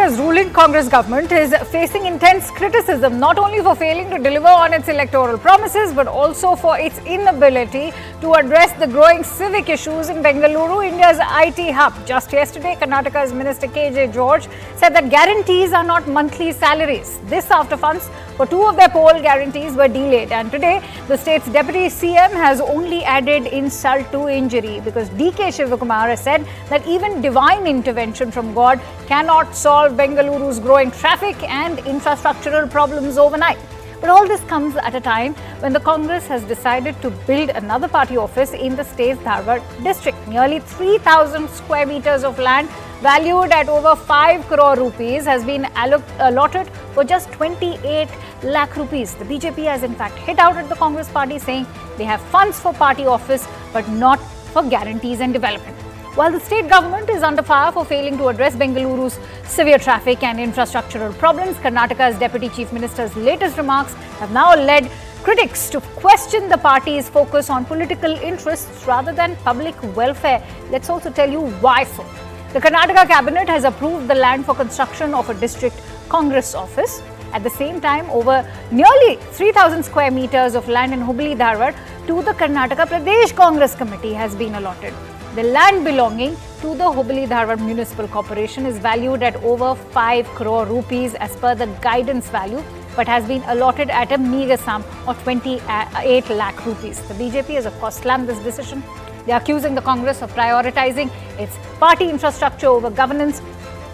Karnataka's ruling Congress government is facing intense criticism, not only for failing to deliver on its electoral promises, but also for its inability to address the growing civic issues in Bengaluru, India's IT hub. Just yesterday, Karnataka's Minister K.J. George said that guarantees are not monthly salaries. This after funds for two of their poll guarantees were delayed. And today, the state's deputy CM has only added insult to injury, because D.K. Shivakumar has said that even divine intervention from God cannot solve Bengaluru's growing traffic and infrastructural problems overnight. But all this comes at a time when the Congress has decided to build another party office in the state's Dharwad district. Nearly 3,000 square meters of land valued at over 5 crore rupees has been allotted for just 28 lakh rupees. The BJP has in fact hit out at the Congress party, saying they have funds for party office but not for guarantees and development. While the state government is under fire for failing to address Bengaluru's severe traffic and infrastructural problems, Karnataka's Deputy Chief Minister's latest remarks have now led critics to question the party's focus on political interests rather than public welfare. Let's also tell you why so. The Karnataka cabinet has approved the land for construction of a district Congress office. At the same time, over nearly 3,000 square meters of land in Hubli Dharwad to the Karnataka Pradesh Congress Committee has been allotted. The land belonging to the Hubli Dharwad Municipal Corporation is valued at over 5 crore rupees as per the guidance value, but has been allotted at a meagre sum of 28 lakh rupees. The BJP has of course slammed this decision. They are accusing the Congress of prioritizing its party infrastructure over governance.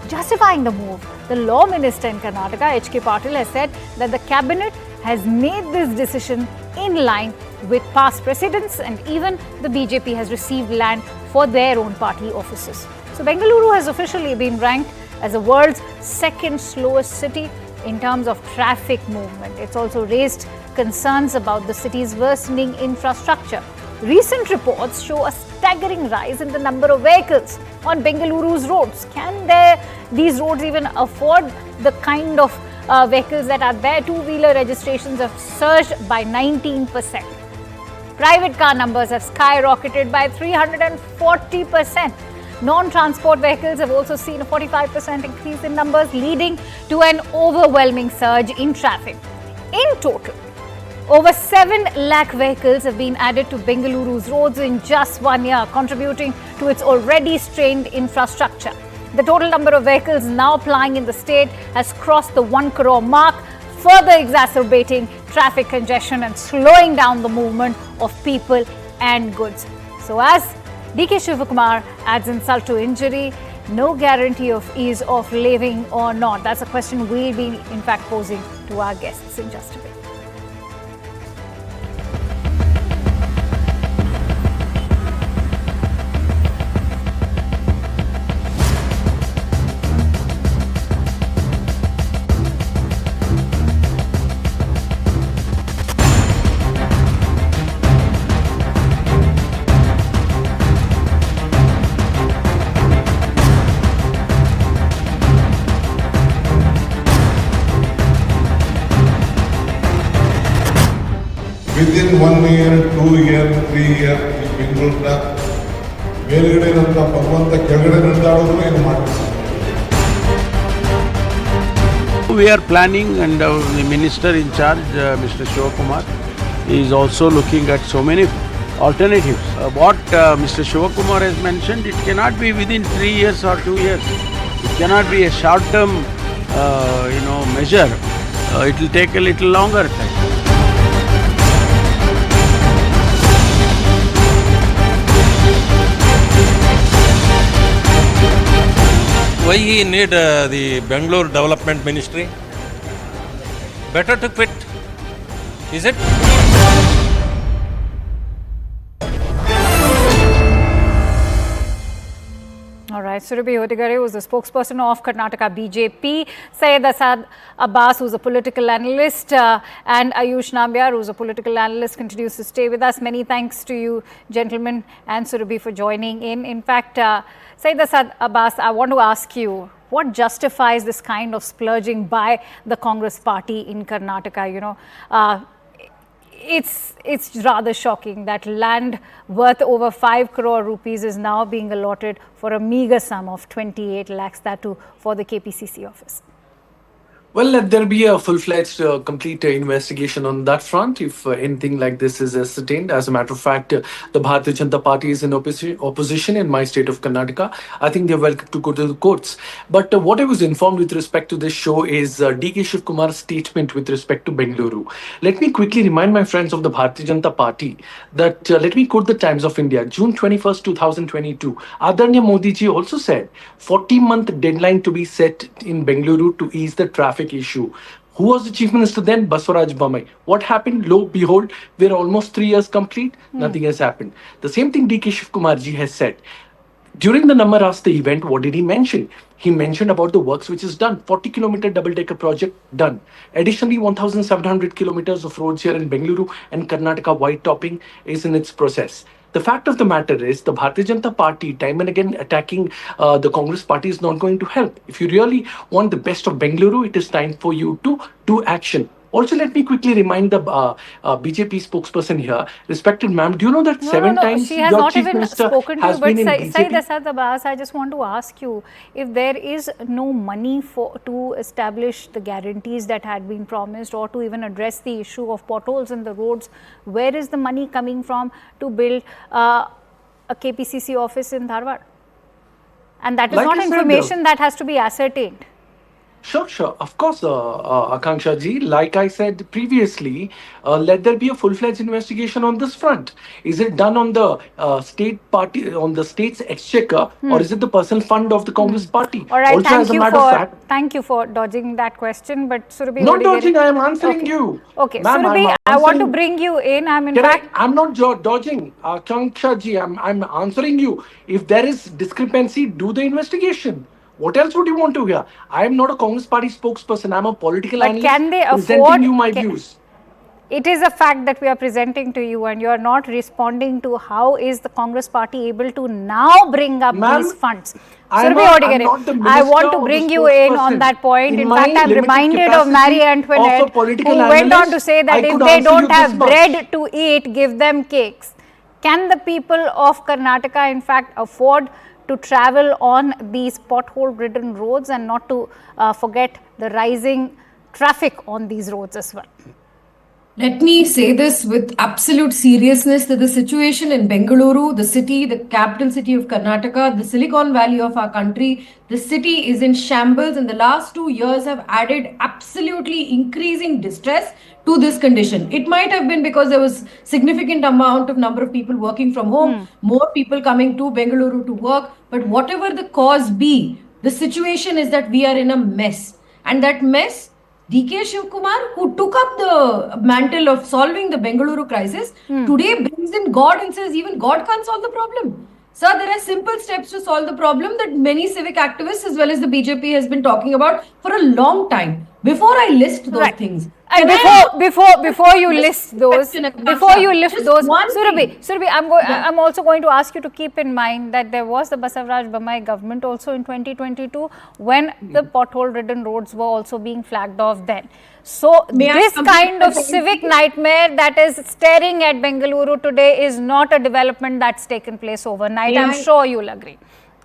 Justifying the move, the Law Minister in Karnataka, H.K. Patil, has said that the cabinet has made this decision in line with past precedents, and even the BJP has received land for their own party offices. So Bengaluru has officially been ranked as the world's second slowest city in terms of traffic movement. It's also raised concerns about the city's worsening infrastructure. Recent reports show a staggering rise in the number of vehicles on Bengaluru's roads. Can these roads even afford the kind of vehicles that are there? Two-wheeler registrations have surged by 19%. Private car numbers have skyrocketed by 340%. Non-transport vehicles have also seen a 45% increase in numbers, leading to an overwhelming surge in traffic. In total, over 7 lakh vehicles have been added to Bengaluru's roads in just 1 year, contributing to its already strained infrastructure. The total number of vehicles now plying in the state has crossed the 1 crore mark, further exacerbating traffic congestion and slowing down the movement of people and goods. So as D.K. Shivakumar adds insult to injury, no guarantee of ease of living or not. That's a question we'll be in fact posing to our guests in just a bit. Within 1 year, 2 year, 3 year, ಈ ಬೆಂಗಳೂರಿನ ಮೇಲ್ಗಡೆ ಇರುವಂಥ ಭಗವಂತ ಕೆಳಗಡೆ ನಡೆದಾಡೋದು ಏನು ಮಾಡ್ತಾರೆ. We are planning, and the minister in charge, Mr. Shivakumar, is also looking at so many alternatives. What Mr. Shivakumar has mentioned, it cannot be within 3 years or 2 years. It cannot be a short-term, measure. It will take a little longer time. Why he need the Bengaluru Development Ministry? Better to quit, is it? All right, Surabhi Hotigare was the spokesperson of Karnataka BJP. Syed Asad Abbas, who's a political analyst, and Ayush Nambiar, who's a political analyst, continues to stay with us. Many thanks to you, gentlemen, and Surabhi for joining in. In fact, Syed Asad Abbas, I want to ask you, what justifies this kind of splurging by the Congress party in Karnataka? it's rather shocking that land worth over 5 crore rupees is now being allotted for a meager sum of 28 lakhs, that too for the KPCC office. Well, let there be a full-fledged, complete investigation on that front if anything like this is ascertained. As a matter of fact, the Bharatiya Janata Party is in opposition in my state of Karnataka. I think they're welcome to go to the courts. But what I was informed with respect to this show is DK Shivkumar's statement with respect to Bengaluru. Let me quickly remind my friends of the Bharatiya Janata Party that, let me quote the Times of India, June 21st, 2022. Adarnya Modi ji also said, 40-month deadline to be set in Bengaluru to ease the traffic issue. Who was the chief minister then? Basavaraj Bommai. What happened? Lo, behold, we're almost 3 years complete. Nothing has happened. The same thing DK Shivkumar ji has said. During the Namarasta event, what did he mention? He mentioned about the works which is done. 40-kilometer double-decker project done. Additionally, 1,700 kilometers of roads here in Bengaluru and Karnataka white topping is in its process. The fact of the matter is the Bharatiya Janata Party time and again attacking the Congress party is not going to help. If you really want the best of Bengaluru, it is time for you to do action. Also, let me quickly remind the BJP spokesperson here, respected ma'am, do you know that seven times she has your not chief even minister spoken to has you, but been in Said BJP? Asad Abbas, I just want to ask you, if there is no money to establish the guarantees that had been promised or to even address the issue of potholes in the roads, where is the money coming from to build a KPCC office in Dharwad? And that is Like not I said, information that has to be ascertained. Sure. Of course, Akanksha ji. Like I said previously, let there be a full-fledged investigation on this front. Is it done on the state party, on the state's exchequer, or is it the personal fund of the Congress party? All right, Also, as a matter of fact, thank you for dodging that question. But Surabhi, not dodging. I am answering you, Okay, ma'am. Surabhi, I'm I want to answering. bring you in. I'm not dodging, Akanksha ji. I'm answering you. If there is discrepancy, do the investigation. What else would you want to hear? I am not a Congress party spokesperson. I'm a political But analyst can they presenting afford? you my views. It is a fact that we are presenting to you, and you are not responding to how is the Congress party able to now bring up these funds. I'm Surabhi not the Odigere, minister I want to or the bring you in on spokesperson. that point. In my fact, I'm limited reminded of Marie capacity Antoinette, of a political who went on to analyst, say that I if could they answer you don't this have much. bread to eat, give them cakes. Can the people of Karnataka, in fact, afford to travel on these pothole-ridden roads and not to forget the rising traffic on these roads as well? Let me say this with absolute seriousness that the situation in Bengaluru, the city, the capital city of Karnataka, the Silicon Valley of our country, the city is in shambles, and the last 2 years have added absolutely increasing distress to this condition. It might have been because there was significant amount of number of people working from home, more people coming to Bengaluru to work, but whatever the cause be, the situation is that we are in a mess, and that mess DK Shivakumar, who took up the mantle of solving the Bengaluru crisis, today brings in God and says even God can't solve the problem. Sir, there are simple steps to solve the problem that many civic activists as well as the BJP has been talking about for a long time. Before I list those things, and before you list those, Surabhi, I'm also going to ask you to keep in mind that there was the Basavaraj Bommai government also in 2022 when the pothole-ridden roads were also being flagged off then. So this kind of civic nightmare that is staring at Bengaluru today is not a development that's taken place overnight. I'm sure you'll agree.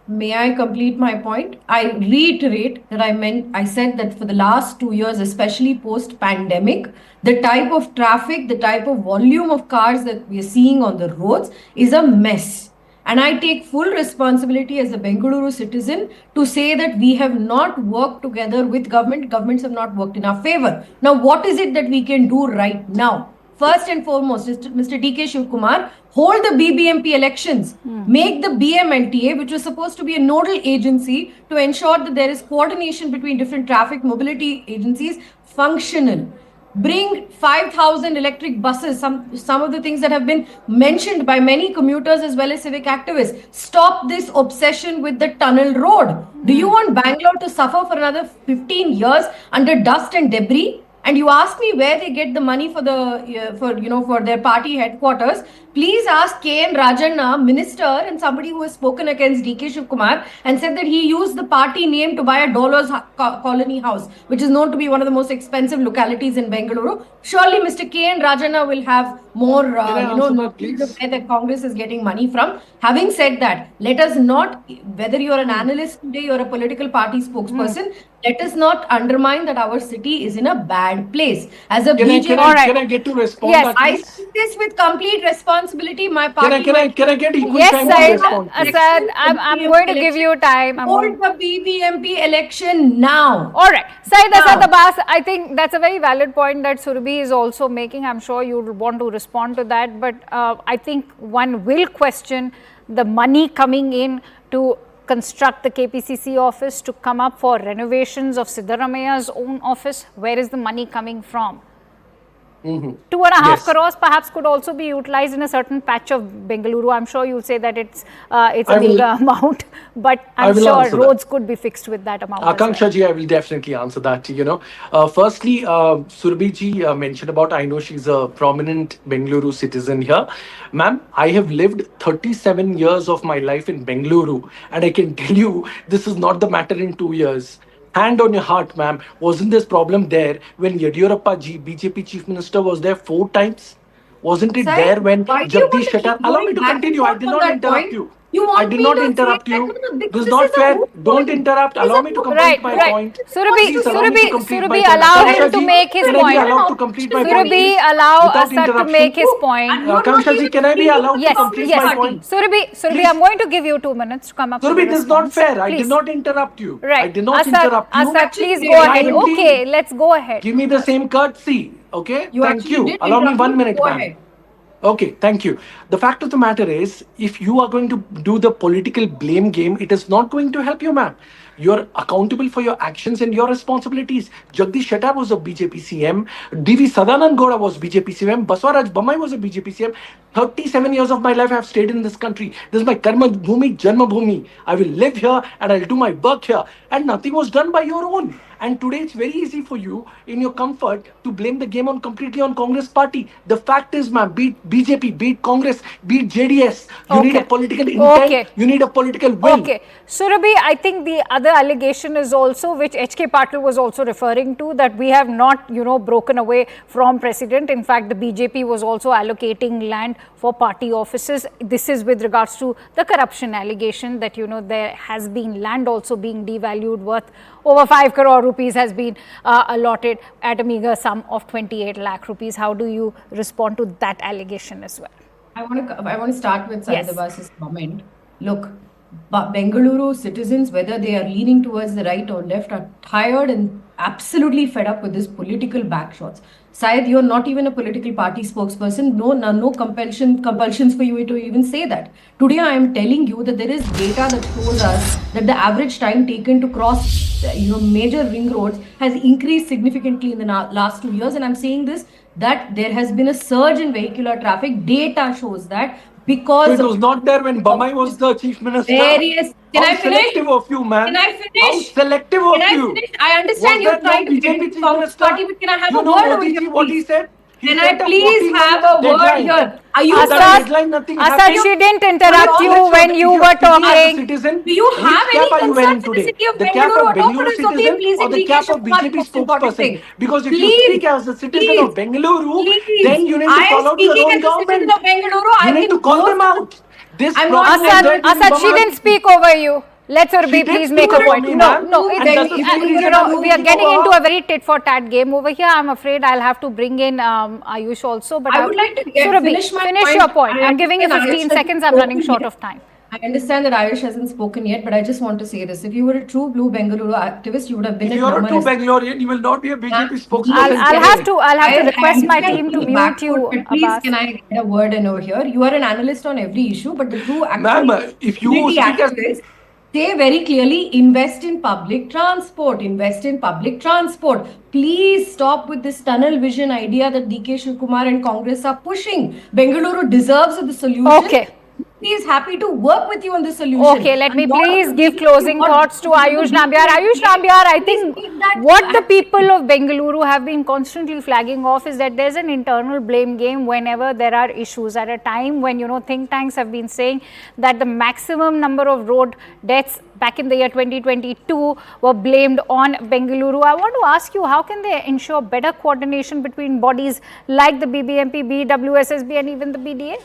May I complete my point? I reiterate that I said that for the last 2 years, especially post-pandemic, the type of traffic, the type of volume of cars that we are seeing on the roads is a mess. And I take full responsibility as a Bengaluru citizen to say that we have not worked together with government. Governments have not worked in our favor. Now, what is it that we can do right now? First and foremost, Mr. DK Shivakumar, hold the BBMP elections. Make the BMLTA, which was supposed to be a nodal agency to ensure that there is coordination between different traffic mobility agencies, functional. Bring 5,000 electric buses, some of the things that have been mentioned by many commuters as well as civic activists. Stop this obsession with the tunnel road. Do you want Bangalore to suffer for another 15 years under dust and debris? And you ask me where they get the money for their party headquarters. Please ask K.N. Rajanna, minister and somebody who has spoken against D.K. Shivakumar and said that he used the party name to buy a Dollars Colony house, which is known to be one of the most expensive localities in Bengaluru. Surely Mr. K.N. Rajanna will have more, knowledge of where the Congress is getting money from. Having said that, let us not, whether you're an analyst today or a political party spokesperson, let us not undermine that our city is in a bad place. As a BJP, Can I get to respond? Yes, I say this with complete responsibility. My party. Can I get equal Yes, time to Syed. respond? Syed, I'm going to give you time. Hold the BBMP election now. All right. Syed Asad Abbas, I think that's a very valid point that Surabhi is also making. I'm sure you would want to respond to that. But I think one will question the money coming in to construct the KPCC office, to come up for renovations of Siddaramaia's own office. Where is the money coming from? 2.5 crores perhaps could also be utilized in a certain patch of Bengaluru. I'm sure you'll say that it's a big amount, but I'm sure roads could be fixed with that amount. Akanksha ji, I will definitely answer that. Firstly, Surabhi ji mentioned about, I know she's a prominent Bengaluru citizen here. Ma'am, I have lived 37 years of my life in Bengaluru, and I can tell you this is not the matter in 2 years. Hand on your heart, ma'am, wasn't this problem there when Yediyurappa ji, BJP Chief Minister, was there 4 times? Wasn't it there when Jagdish Shettar? Allow me to continue. I did not interrupt you. I did not interrupt you. This is not fair. Don't interrupt. Allow me to complete my point. Surabhi, allow him to make his point. Surabhi, allow Asad to make his point. Akanksha ji, can I be allowed to complete my point? Surabhi, I'm going to give you 2 minutes to come up. Surabhi, this is not fair. I did not interrupt you. Right. I did not interrupt you. Asad, please go ahead. Okay, let's go ahead. Give me the same courtesy. Okay? Thank you. Allow me 1 minute, ma'am. Okay, thank you. The fact of the matter is, if you are going to do the political blame game, it is not going to help you, ma'am. You're accountable for your actions and your responsibilities. Jagdish Shettar was a BJP CM. D.V. Sadanand Gowda was BJP CM. Baswaraj Bommai was a BJP CM. 37 years of my life I have stayed in this country. This is my karma bhumi, janma bhumi. I will live here and I'll do my work here. And nothing was done by your own. And today it's very easy for you, in your comfort, to blame the game completely on Congress party. The fact is, ma'am, beat BJP, beat Congress, beat JDS. You need a political intent. You need a political will. Okay. Surabhi, I think the other allegation is also, which H.K. Patil was also referring to, that we have not, broken away from precedent. In fact, the BJP was also allocating land for party offices. This is with regards to the corruption allegation that, there has been land also being devalued worth over 5 crore rupees has been allotted at a meager sum of 28 lakh rupees. How do you respond to that allegation as well? I want to start with Syed Abbas's comment. Look, Bengaluru citizens, whether they are leaning towards the right or left, are tired and absolutely fed up with this political backshots. Syed, you're not even a political party spokesperson. No compulsions for you to even say that. Today, I am telling you that there is data that shows us that the average time taken to cross, major ring roads has increased significantly in the last 2 years. And I'm saying this, that there has been a surge in vehicular traffic. Data shows that. Because so it was not there when Bommai was the chief minister. Can I finish? Selective of you, man. Can I finish? How selective of you? I understand you're trying to get into Congress party, but can I have a word over here? What he said? Can I please have a word here? Are you Asad, she didn't interrupt you when you were talking. Do you have any concerns in the city of Bengaluru at all? Or the cap of BJP spokesperson? Because if you speak as a citizen of Bengaluru, then you need to follow your own government. You need to call them out. Asad, she didn't speak over you. Let Surabhi please make a point. No, we are getting into a very tit-for-tat game over here. I'm afraid I'll have to bring in Ayush also. But I would like to finish your point. I'm giving you 15 seconds. I'm running short of time. I understand that Ayush hasn't spoken yet, but I just want to say this. If you were a true blue Bengaluru activist, you would have been if you're a true Bangalorean, you will not be a BJP spokesperson. I'll have to request my team to mute you. But please, can I get a word in over here? You are an analyst on every issue, but the true activist, if you speak as say very clearly, invest in public transport. Invest in public transport. Please stop with this tunnel vision idea that D.K. Shivakumar and Congress are pushing. Bengaluru deserves the solution. Okay. is happy to work with you on this solution. Okay, let me And lot of please the give people closing want thoughts to Ayush Nambiar. Ayush Nambiar, I please think take that what the back. people of Bengaluru have been constantly flagging off is that there's an internal blame game whenever there are issues. At a time when, you know, think tanks have been saying that the maximum number of road deaths back in the year 2022 were blamed on Bengaluru. I want to ask you, how can they ensure better coordination between bodies like the BBMP, BWSSB and even the BDA?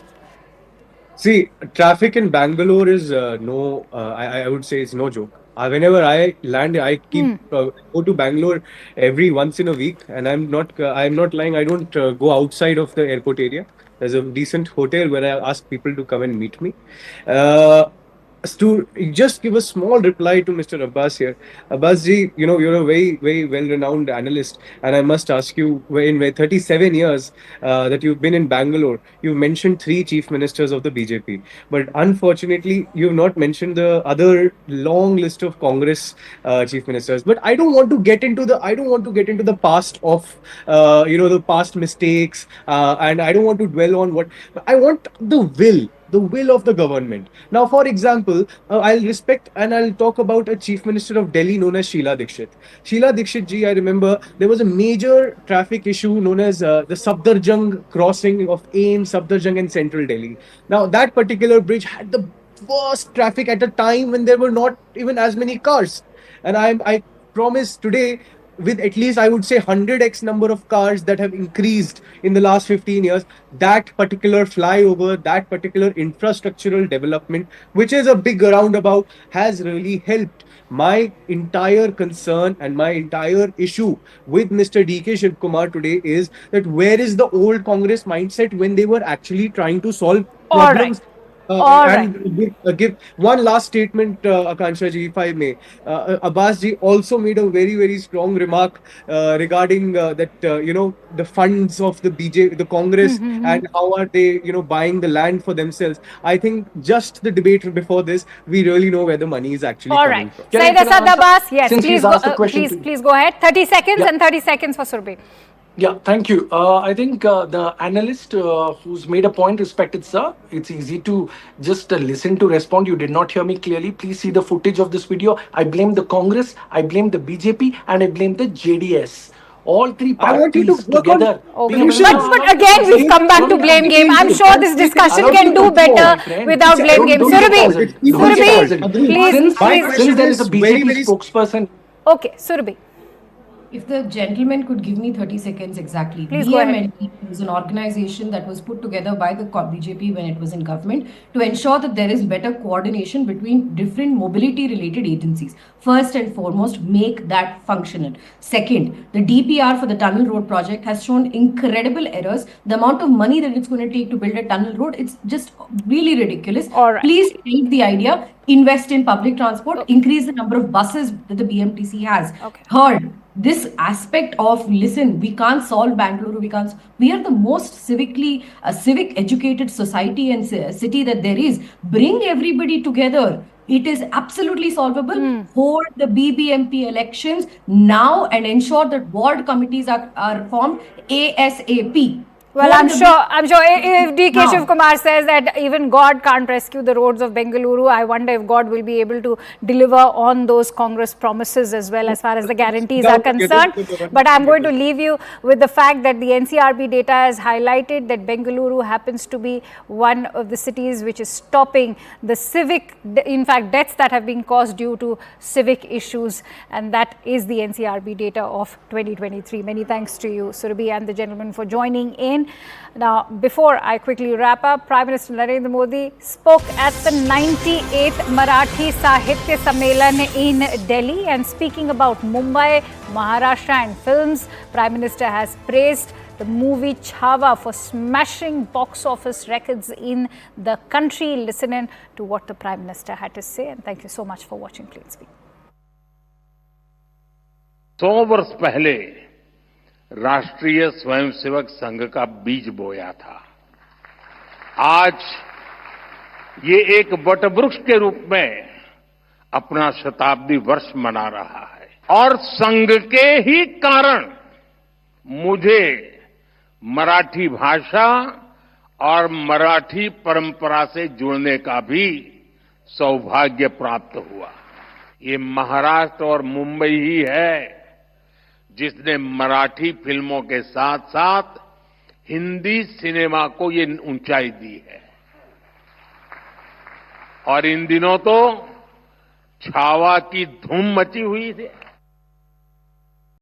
See, traffic in Bangalore is I would say it's no joke. Whenever I land, I keep go to Bangalore every once in a week, and I'm not lying. I don't go outside of the airport area. There's a decent hotel where I ask people to come and meet me. To just give a small reply to Mr. Abbas here. Abbas ji, you know, you're a very well-renowned analyst, and I must ask you, in 37 years that you've been in Bangalore, you've mentioned three chief ministers of the BJP, but unfortunately, you've not mentioned the other long list of Congress chief ministers. But I don't want to get into the past of the past mistakes, and I don't want to dwell on what I want the will of the government. Now, for example, I'll respect and I'll talk about a chief minister of Delhi known as Sheila Dikshit. Sheila Dikshit ji, I remember there was a major traffic issue known as the Safdarjung crossing of AIM, Safdarjung and Central Delhi. Now, that particular bridge had the worst traffic at a time when there were not even as many cars. And I promise today, with at least I would say 100x number of cars that have increased in the last 15 years, that particular flyover, that particular infrastructural development, which is a big roundabout, has really helped. My entire concern and my entire issue with Mr. DK Shivakumar today is that where is the old Congress mindset when they were actually trying to solve All right. problems? All right. Give one last statement, Akansha ji, if I may. Abbas ji also made a very strong remark regarding that the funds of the the Congress, and how are they buying the land for themselves. I think just the debate before this, we really know where the money is actually All coming right. from. Can I Said Asad answer? Abbas, yes, Since please he's go, asked the question to- please go ahead. 30 seconds Yeah. and 30 seconds for Surbhi. Yeah, thank you. I think the analyst who's made a point, respected sir, it's easy to just listen to respond. You did not hear me clearly. Please see the footage of this video. I blame the Congress, I blame the BJP, and I blame the JDS. All three I want you to parties work on together. Okay. being a solutions. member- But again, we've come back to blame game. I'm sure this discussion can do better without blame game. Don't get Surbhi, puzzled. Surabhi, Don't get Surbhi, puzzled. please, Since, please. since there is a My question BJP is very- spokesperson. Okay, Surbhi. If the gentleman could give me 30 seconds exactly. Please go ahead. BMLP is an organization that was put together by the BJP when it was in government to ensure that there is better coordination between different mobility related agencies. First and foremost, make that functional. Second, the DPR for the tunnel road project has shown incredible errors. The amount of money that it's going to take to build a tunnel road, it's just really ridiculous. All right. Please take the idea, invest in public transport, increase the number of buses that the BMTC has. Okay. Third, this aspect of listen, we can't solve Bangalore, we are the most civic educated society and city that there is. Bring everybody together. It is absolutely solvable. Hold the BBMP elections now and ensure that ward committees are formed ASAP. Well, Hold I'm the sure if DK Now. Shivakumar says that even God can't rescue the roads of Bengaluru, I wonder if God will be able to deliver on those Congress promises as well as far as the guarantees are concerned. But I'm going to leave you with the fact that the NCRB data has highlighted that Bengaluru happens to be one of the cities which is topping the civic, in fact, deaths that have been caused due to civic issues, and that is the NCRB data of 2023. Many thanks to you, Surbhi, and the gentleman for joining in. Now, before I quickly wrap up, Prime Minister Narendra Modi spoke at the 98th Marathi Sahitya Sammelan in Delhi, and speaking about Mumbai, Maharashtra and films, Prime Minister has praised the movie Chhawa for smashing box office records in the country. Listen in to what the Prime Minister had to say, and thank you so much for watching Clean Speak. 100 वर्ष पहले राष्ट्रीय स्वयंसेवक संघ का बीज बोया था। आज ये एक वटवृक्ष के रूप में अपना शताब्दी वर्ष मना रहा है, और संघ के ही कारण मुझे मराठी भाषा और मराठी परंपरा से जुड़ने का भी सौभाग्य प्राप्त हुआ। ये महाराष्ट्र और मुंबई ही है जिसने मराठी फिल्मों के साथ साथ हिंदी सिनेमा को ये ऊंचाई दी है। और इन दिनों तो छावा की धूम मची हुई थी।